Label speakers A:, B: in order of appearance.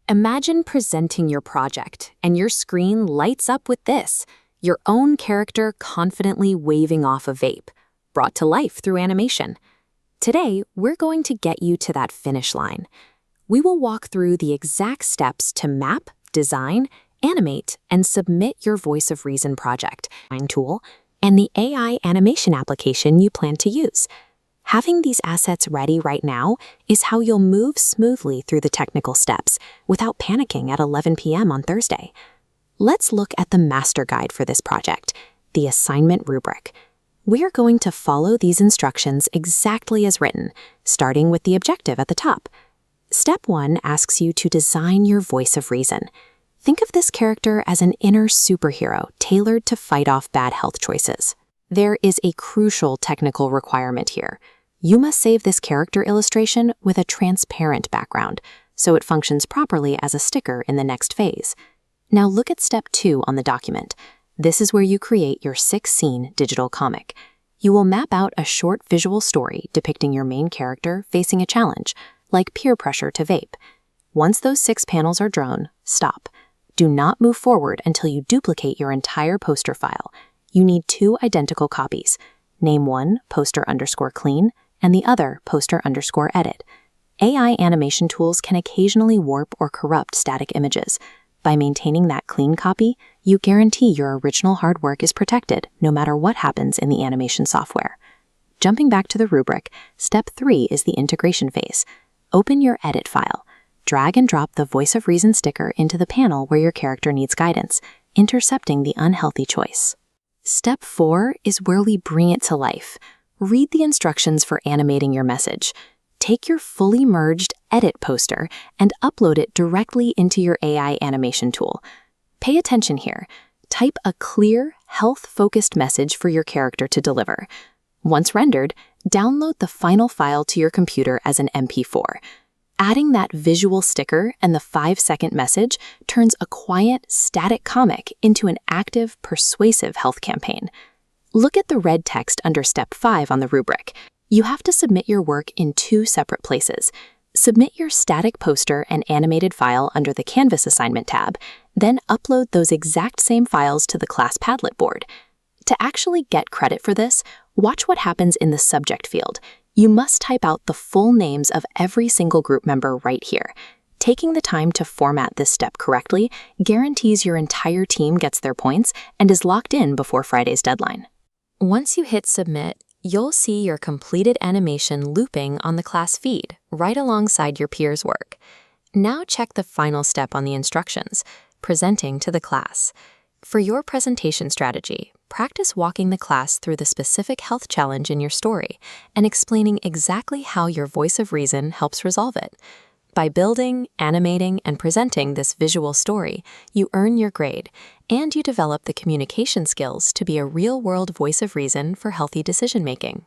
A: Imagine presenting your project, and your screen lights up with this, your own character confidently waving off a vape, brought to life through animation. Today, we're going to get you to that finish line. We will walk through the exact steps to map, design, animate, and submit your Voice of Reason project tool and the AI animation application you plan to use. Having these assets ready right now is how you'll move smoothly through the technical steps without panicking at 11 p.m. on Thursday. Let's look at the master guide for this project, the assignment rubric. We're going to follow these instructions exactly as written, starting with the objective at the top. Step 1 asks you to design your Voice of Reason. Think of this character as an inner superhero tailored to fight off bad health choices. There is a crucial technical requirement here. You must save this character illustration with a transparent background, so it functions properly as a sticker in the next phase. Now look at step 2 on the document. This is where you create your 6-scene digital comic. You will map out a short visual story depicting your main character facing a challenge, like peer pressure to vape. Once those 6 panels are drawn, stop. Do not move forward until you duplicate your entire poster file. You need 2 identical copies. Name one poster_clean and the other poster_edit. AI animation tools can occasionally warp or corrupt static images. By maintaining that clean copy, you guarantee your original hard work is protected no matter what happens in the animation software. Jumping back to the rubric, step 3 is the integration phase. Open your edit file. Drag and drop the Voice of Reason sticker into the panel where your character needs guidance, intercepting the unhealthy choice. Step 4 is where we bring it to life. Read the instructions for animating your message. Take your fully merged edit poster and upload it directly into your AI animation tool. Pay attention here. Type a clear, health-focused message for your character to deliver. Once rendered, download the final file to your computer as an MP4. Adding that visual sticker and the 5-second message turns a quiet, static comic into an active, persuasive health campaign. Look at the red text under step 5 on the rubric. You have to submit your work in 2 separate places. Submit your static poster and animated file under the Canvas assignment tab, then upload those exact same files to the class Padlet board. To actually get credit for this, watch what happens in the subject field. You must type out the full names of every single group member right here. Taking the time to format this step correctly guarantees your entire team gets their points and is locked in before Friday's deadline. Once you hit submit, you'll see your completed animation looping on the class feed, right alongside your peers' work. Now check the final step on the instructions, presenting to the class. For your presentation strategy, practice walking the class through the specific health challenge in your story and explaining exactly how your Voice of Reason helps resolve it. By building, animating, and presenting this visual story, you earn your grade, and you develop the communication skills to be a real-world voice of reason for healthy decision-making.